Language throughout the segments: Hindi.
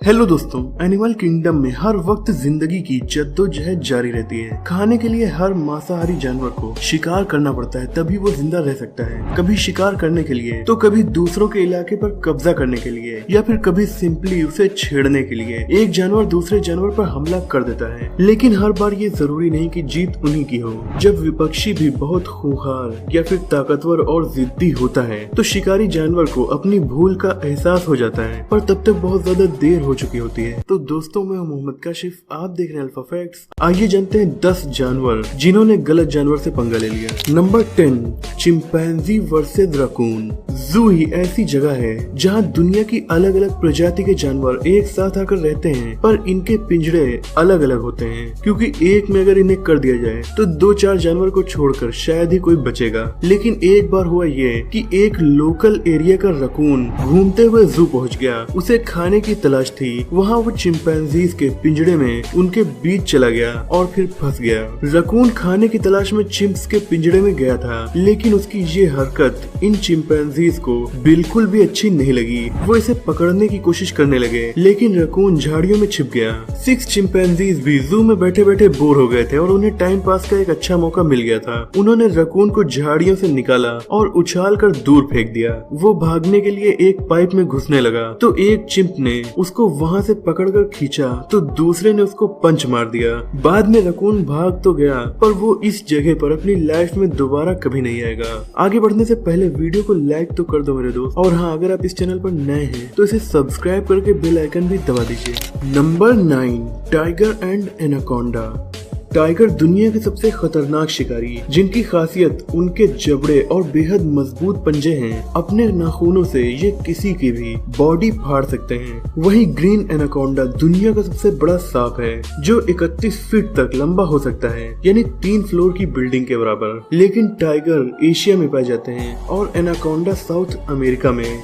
हेलो दोस्तों, एनिमल किंगडम में हर वक्त जिंदगी की जद्दोजहद जारी रहती है। खाने के लिए हर मांसाहारी जानवर को शिकार करना पड़ता है, तभी वो जिंदा रह सकता है। कभी शिकार करने के लिए, तो कभी दूसरों के इलाके पर कब्जा करने के लिए, या फिर कभी सिंपली उसे छेड़ने के लिए। एक जानवर दूसरे जानवर पर हमला कर देता है, लेकिन हर बार ये जरूरी नहीं कि जीत उन्हीं की हो। जब विपक्षी भी बहुत खूंखार या फिर ताकतवर और जिद्दी होता है, तो शिकारी जानवर को अपनी भूल का एहसास हो जाता है, पर तब तक बहुत ज्यादा देर हो चुकी होती है। तो दोस्तों, मैं मोहम्मद काशिफ, आप देख रहे हैं अल्फा फैक्ट्स। आइए जानते हैं 10 जानवर जिन्होंने गलत जानवर से पंगा ले लिया। Number 10, chimpanzee versus raccoon. जू ही ऐसी जगह है जहां दुनिया की अलग अलग प्रजाति के जानवर एक साथ आकर रहते हैं, पर इनके पिंजरे अलग अलग होते हैं, क्योंकि एक में अगर इन्हें कर दिया जाए तो 2-4 जानवर को छोड़कर शायद ही कोई बचेगा। लेकिन एक बार हुआ ये कि एक लोकल एरिया का रकून घूमते हुए जू पहुंच गया। उसे खाने की तलाश थी। वहाँ वो चिंपैंजीज के पिंजरे में उनके बीच चला गया और फिर फंस गया। रकून खाने की तलाश में चिंप्स के पिंजरे में गया था, लेकिन उसकी ये हरकत इन चिंपैंजीज को बिल्कुल भी अच्छी नहीं लगी। वो इसे पकड़ने की कोशिश करने लगे, लेकिन रकून झाड़ियों में छिप गया। 6 चिंपैंजीज भी जू में बैठे बैठे बोर हो गए थे और उन्हें टाइम पास का एक अच्छा मौका मिल गया था। उन्होंने रकून को झाड़ियों से निकाला और उछाल कर दूर फेंक दिया। वो भागने के लिए एक पाइप में घुसने लगा, तो एक चिंप ने उसको वहाँ से पकड़कर खींचा, तो दूसरे ने उसको पंच मार दिया। बाद में रकून भाग तो गया, पर वो इस जगह पर अपनी लाइफ में दोबारा कभी नहीं आएगा। आगे बढ़ने से पहले वीडियो को लाइक तो कर दो मेरे दोस्त, और हाँ, अगर आप इस चैनल पर नए हैं तो इसे सब्सक्राइब करके बेल आइकन भी दबा दीजिए। Number 9, tiger and anaconda. Tiger दुनिया के सबसे खतरनाक शिकारी, जिनकी खासियत उनके जबड़े और बेहद मजबूत पंजे हैं। अपने नाखूनों से ये किसी की भी बॉडी फाड़ सकते हैं। वहीं ग्रीन एनाकोंडा दुनिया का सबसे बड़ा सांप है, जो 31 फीट तक लंबा हो सकता है, यानी 3 फ्लोर की बिल्डिंग के बराबर। लेकिन टाइगर एशिया में पाए जाते हैं और एनाकोंडा साउथ अमेरिका में,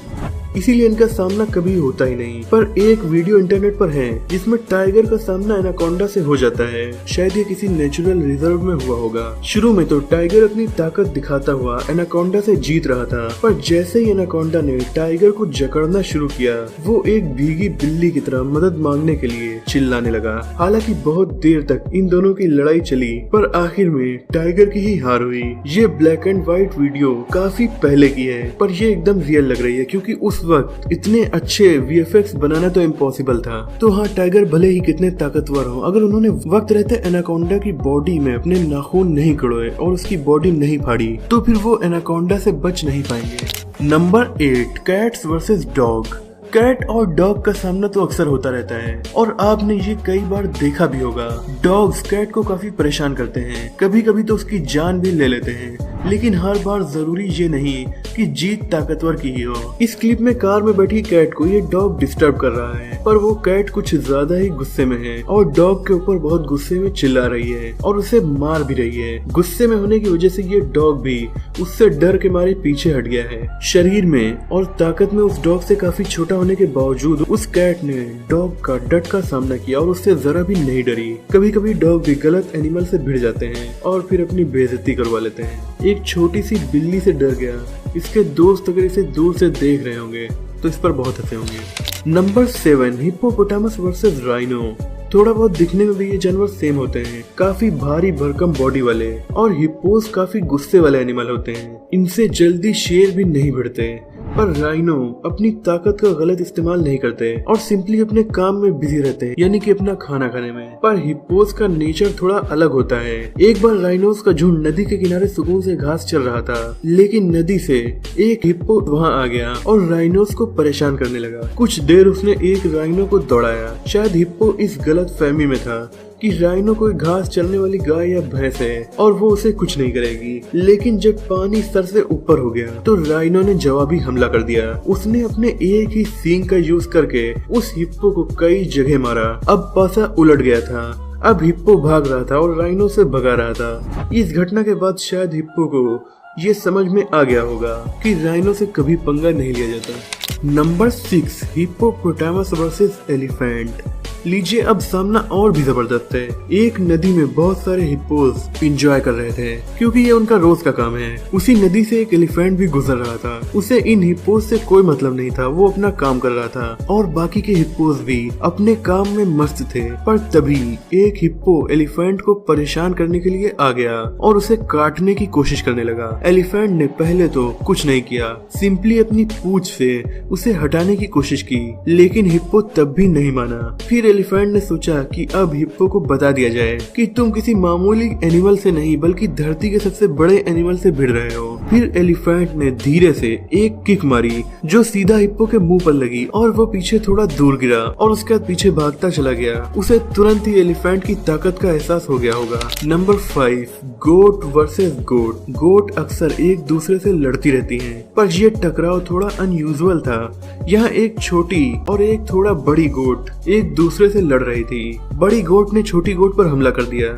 इसीलिए इनका सामना कभी होता ही नहीं। पर एक वीडियो इंटरनेट पर है जिसमें टाइगर का सामना एनाकोंडा से हो जाता है। शायद ये किसी नेचुरल रिजर्व में हुआ होगा। शुरू में तो टाइगर अपनी ताकत दिखाता हुआ एनाकोंडा से जीत रहा था, पर जैसे ही एनाकोंडा ने टाइगर को जकड़ना शुरू किया, वो एक भीगी बिल्ली की तरह मदद मांगने के लिए चिल्लाने लगा। हालांकि बहुत देर तक इन दोनों की लड़ाई चली, पर आखिर में टाइगर की ही हार हुई। ये ब्लैक एंड व्हाइट वीडियो काफी पहले की है, पर ये एकदम रियल लग रही है, क्योंकि उस वक्त इतने अच्छे VFX बनाना तो इम्पॉसिबल था। तो हाँ, टाइगर भले ही कितने ताकतवर हो, अगर उन्होंने वक्त रहते एनाकोंडा की बॉडी में अपने नाखून नहीं कड़ोए और उसकी बॉडी नहीं फाड़ी, तो फिर वो एनाकोंडा से बच नहीं पाएंगे। Number 8, cats versus dog. Cat और डॉग का सामना तो अक्सर होता रहता है, और आपने ये कई बार देखा भी होगा। डॉग्स कैट को काफी परेशान करते हैं, कभी कभी तो उसकी जान भी ले लेते हैं, लेकिन हर बार जरूरी ये नहीं कि जीत ताकतवर की ही हो। इस क्लिप में कार में बैठी कैट को ये डॉग डिस्टर्ब कर रहा है, पर वो कैट कुछ ज्यादा ही गुस्से में है और डॉग के ऊपर बहुत गुस्से में चिल्ला रही है और उसे मार भी रही है। गुस्से में होने की वजह से ये डॉग भी उससे डर के मारे पीछे हट गया है। शरीर में और ताकत में उस डॉग से काफी छोटा होने के बावजूद उस कैट ने डॉग का डट का सामना किया और उससे जरा भी नहीं डरी। कभी कभी डॉग भी गलत एनिमल से भिड़ जाते हैं और फिर अपनी बेइज्जती करवा लेते हैं। एक छोटी सी बिल्ली से डर गया। इसके दोस्त अगर इसे दूर से देख रहे होंगे तो इस पर बहुत हंसे होंगे। Number 7, hippopotamus versus rhino. थोड़ा बहुत दिखने में भी ये जानवर सेम होते हैं, काफी भारी भरकम बॉडी वाले, और हिप्पोस काफी गुस्से वाले एनिमल होते हैं। इनसे जल्दी शेर भी नहीं भिड़ते, पर राइनो अपनी ताकत का गलत इस्तेमाल नहीं करते और सिंपली अपने काम में बिजी रहते हैं, यानी कि अपना खाना खाने में। पर हिप्पोस का नेचर थोड़ा अलग होता है। एक बार राइनोस का झुंड नदी के किनारे सुकून से घास चल रहा था, लेकिन नदी से एक हिप्पो वहां आ गया और राइनोस को परेशान करने लगा। कुछ देर उसने एक राइनो को दौड़ाया। शायद हिप्पो इस गलत फहमी में था कि राइनो कोई घास चलने वाली गाय या भैंस है और वो उसे कुछ नहीं करेगी, लेकिन जब पानी सर से ऊपर हो गया तो राइनो ने जवाबी हमला कर दिया। उसने अपने एक ही सींग का यूज करके उस हिप्पो को कई जगह मारा। अब पासा उलट गया था। अब हिप्पो भाग रहा था और राइनो से भगा रहा था। इस घटना के बाद शायद हिप्पो को ये समझ में आ गया होगा कि राइनो से कभी पंगा नहीं लिया जाता। Number 6, hippopotamus versus elephant. लीजिए अब सामना और भी जबरदस्त है। एक नदी में बहुत सारे हिप्पोस एंजॉय कर रहे थे क्योंकि ये उनका रोज का काम है। उसी नदी से एक एलिफेंट भी गुजर रहा था। उसे इन हिप्पोस से कोई मतलब नहीं था, वो अपना काम कर रहा था और बाकी के हिप्पोस भी अपने काम में मस्त थे। पर तभी एक हिप्पो एलिफेंट को परेशान करने के लिए आ गया और उसे काटने की कोशिश करने लगा। एलिफेंट ने पहले तो कुछ नहीं किया, सिंपली अपनी पूंछ से उसे हटाने की कोशिश की, लेकिन हिप्पो तब भी नहीं माना। फिर एलिफेंट ने सोचा कि अब हिप्पो को बता दिया जाए कि तुम किसी मामूली एनिमल से नहीं बल्कि धरती के सबसे बड़े एनिमल से भिड़ रहे हो। फिर एलिफेंट ने धीरे से एक किक मारी जो सीधा हिप्पो के मुंह पर लगी और वो पीछे थोड़ा दूर गिरा और उसके बाद पीछे भागता चला गया। उसे तुरंत ही एलिफेंट की ताकत का एहसास हो गया होगा। नंबर 5, गोट वर्सेस गोट। गोट अक्सर एक दूसरे से लड़ती रहती हैं, पर ये टकराव थोड़ा अनयूजुअल था। यहाँ एक छोटी और एक थोड़ा बड़ी गोट एक दूसरे से लड़ रही थी। बड़ी गोट ने छोटी गोट पर हमला कर दिया।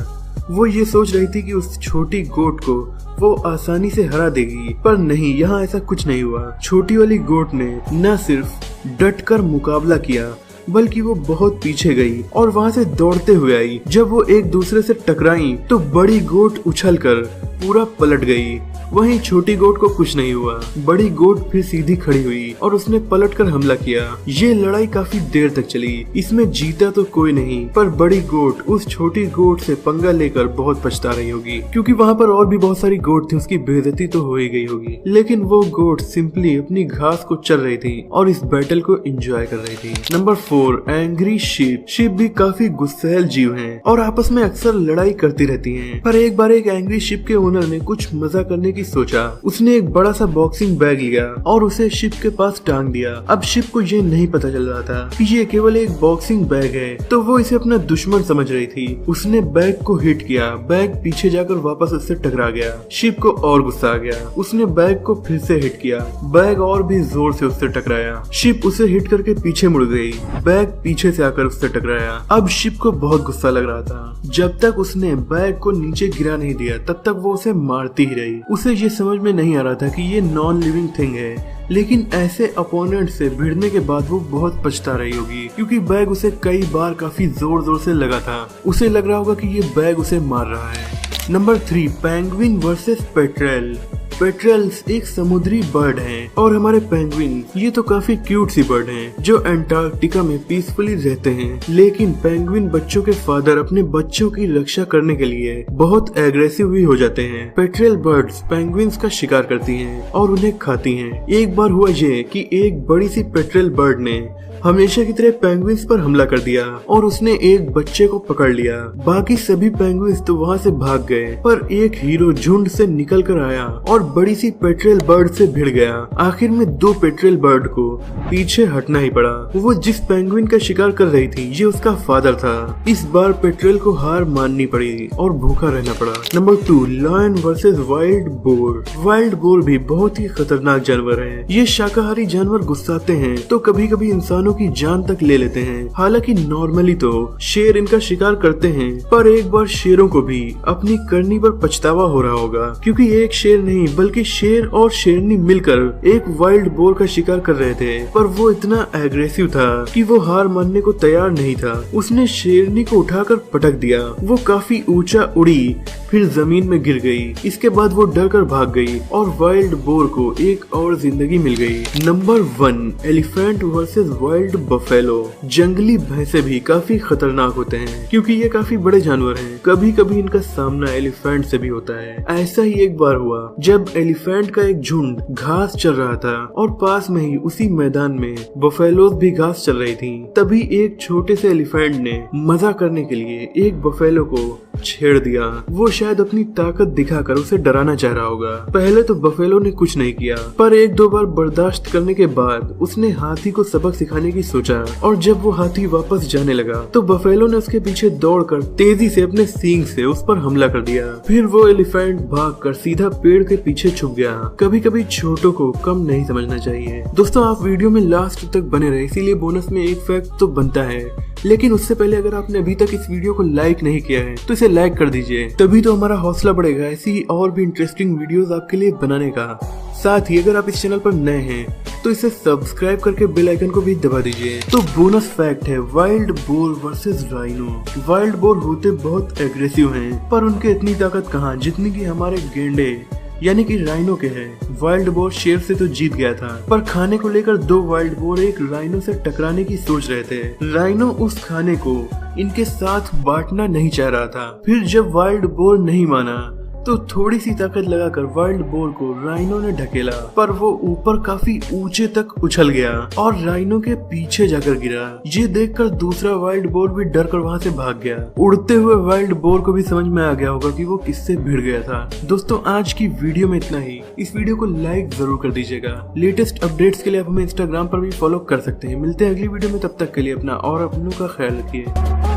वो ये सोच रही थी कि उस छोटी गोट को वो आसानी से हरा देगी, पर नहीं, यहाँ ऐसा कुछ नहीं हुआ। छोटी वाली गोट ने न सिर्फ डटकर मुकाबला किया बल्कि वो बहुत पीछे गई और वहाँ से दौड़ते हुए आई। जब वो एक दूसरे से टकराई तो बड़ी गोट उछलकर पूरा पलट गई। वहीं छोटी गोट को कुछ नहीं हुआ। बड़ी गोट फिर सीधी खड़ी हुई और उसने पलटकर हमला किया। ये लड़ाई काफी देर तक चली। इसमें जीता तो कोई नहीं, पर बड़ी गोट उस छोटी गोट से पंगा लेकर बहुत पछता रही होगी क्योंकि वहाँ पर और भी बहुत सारी गोट थी। उसकी बेइज्जती तो हो ही गई होगी, लेकिन वो गोट सिंपली अपनी घास को चल रही थी और इस बैटल को एंजॉय कर रही थी। Number 4, angry ship. शिप भी काफी गुस्सैल जीव हैं और आपस में अक्सर लड़ाई करती रहती हैं। पर एक बार एक एंग्री शिप के ओनर ने कुछ मजा करने की सोचा। उसने एक बड़ा सा बॉक्सिंग बैग लिया और उसे शिप के पास टांग दिया। अब शिप को ये नहीं पता चल रहा था कि ये केवल एक बॉक्सिंग बैग है, तो वो इसे अपना दुश्मन समझ रही थी। उसने बैग को हिट किया। बैग पीछे जाकर वापस उससे टकरा गया। शिप को और गुस्सा आ गया। उसने बैग को फिर से हिट किया। बैग और भी जोर से उससे टकराया। शिप उसे हिट करके पीछे मुड़ गई। बैग पीछे से आकर उससे टकराया। अब शिप को बहुत गुस्सा लग रहा था। जब तक उसने बैग को नीचे गिरा नहीं दिया तब तक वो उसे मारती ही रही। उसे ये समझ में नहीं आ रहा था कि ये नॉन लिविंग थिंग है, लेकिन ऐसे अपोनेंट से भिड़ने के बाद वो बहुत पछता रही होगी क्योंकि बैग उसे कई बार काफी जोर जोर से लगा था। उसे लग रहा होगा कि ये बैग उसे मार रहा है। Number 3, penguin versus petrel. Petrels एक समुद्री बर्ड हैं और हमारे पेंगुइन ये तो काफी क्यूट सी बर्ड हैं जो अंटार्कटिका में पीसफुली रहते हैं। लेकिन पेंगुइन बच्चों के फादर अपने बच्चों की रक्षा करने के लिए बहुत एग्रेसिव भी हो जाते हैं। पेट्रेल बर्ड्स पेंगुइन्स का शिकार करती हैं और उन्हें खाती हैं। एक बार हुआ ये कि एक बड़ी सी पेट्रेल बर्ड ने हमेशा की तरह पेंगुइन्स पर हमला कर दिया और उसने एक बच्चे को पकड़ लिया। बाकी सभी पेंगुइन्स तो वहाँ से भाग गए, पर एक हीरो झुंड से निकल कर आया और बड़ी सी पेट्रेल बर्ड से भिड़ गया। आखिर में 2 पेट्रेल बर्ड को पीछे हटना ही पड़ा। वो जिस पेंगुइन का शिकार कर रही थी ये उसका फादर था। इस बार पेट्रेल को हार माननी पड़ी और भूखा रहना पड़ा। Number 2, lion versus wild boar. Wild boar भी बहुत ही खतरनाक जानवर है। ये शाकाहारी जानवर गुस्साते हैं तो कभी कभी इंसानों की जान तक ले लेते हैं। हालांकि नॉर्मली तो शेर इनका शिकार करते हैं, पर एक बार शेरों को भी अपनी करनी पर पछतावा हो रहा होगा क्योंकि एक शेर नहीं बल्कि शेर और शेरनी मिलकर एक वाइल्ड बोर का शिकार कर रहे थे। पर वो इतना एग्रेसिव था कि वो हार मानने को तैयार नहीं था। उसने शेरनी को उठाकर पटक दिया। वो काफी ऊंचा उड़ी, फिर जमीन में गिर गई। इसके बाद वो डर कर भाग गई और वाइल्ड बोर को एक और जिंदगी मिल गई। Number 1, elephant versus wild buffalo. जंगली भैंसे भी काफी खतरनाक होते हैं क्योंकि ये काफी बड़े जानवर हैं। कभी कभी इनका सामना एलिफेंट से भी होता है। ऐसा ही एक बार हुआ जब एलिफेंट का एक झुंड घास चल रहा था और पास में ही उसी मैदान में बफेलोज भी घास चल रही थी। तभी एक छोटे से एलिफेंट ने मजा करने के लिए एक बफेलो को छेड़ दिया। वो शायद अपनी ताकत दिखाकर उसे डराना चाह रहा होगा। पहले तो बफेलो ने कुछ नहीं किया, पर 1-2 बार बर्दाश्त करने के बाद उसने हाथी को सबक सिखाने की सोचा और जब वो हाथी वापस जाने लगा तो बफेलो ने उसके पीछे दौड़कर तेजी से अपने सींग से उस पर हमला कर दिया। फिर वो एलिफेंट भागकर सीधा पेड़ के पीछे छुप गया। कभी कभी छोटों को कम नहीं समझना चाहिए। दोस्तों, आप वीडियो में लास्ट तक बने रहे, इसीलिए बोनस में एक फैक्ट तो बनता है। लेकिन उससे पहले अगर आपने अभी तक इस वीडियो को लाइक नहीं किया है तो इसे लाइक कर दीजिए, तभी तो हमारा हौसला बढ़ेगा ऐसी और भी इंटरेस्टिंग वीडियोस आपके लिए बनाने का। साथ ही अगर आप इस चैनल पर नए हैं तो इसे सब्सक्राइब करके बेल आइकन को भी दबा दीजिए। तो बोनस फैक्ट है wild boar versus rhino. Wild boar होते बहुत एग्रेसिव हैं, पर उनके इतनी ताकत कहाँ जितनी की हमारे गेंडे यानी कि राइनो के हैं। वाइल्ड बोर शेर से तो जीत गया था, पर खाने को लेकर दो वाइल्ड बोर एक राइनो से टकराने की सोच रहे थे। राइनो उस खाने को इनके साथ बांटना नहीं चाह रहा था। फिर जब वाइल्ड बोर नहीं माना तो थोड़ी सी ताकत लगाकर वाइल्ड बोर को राइनो ने ढकेला, पर वो ऊपर काफी ऊंचे तक उछल गया और राइनो के पीछे जाकर गिरा। ये देखकर दूसरा वाइल्ड बोर भी डर कर वहाँ से भाग गया। उड़ते हुए वाइल्ड बोर को भी समझ में आ गया होगा कि वो किससे भिड़ गया था। दोस्तों आज की वीडियो में इतना ही। इस वीडियो को लाइक जरूर कर दीजिएगा। लेटेस्ट अपडेट्स के लिए आप हमें इंस्टाग्राम पर भी फॉलो कर सकते हैं। मिलते हैं अगली वीडियो में, तब तक के लिए अपना और अपनों का ख्याल रखिए।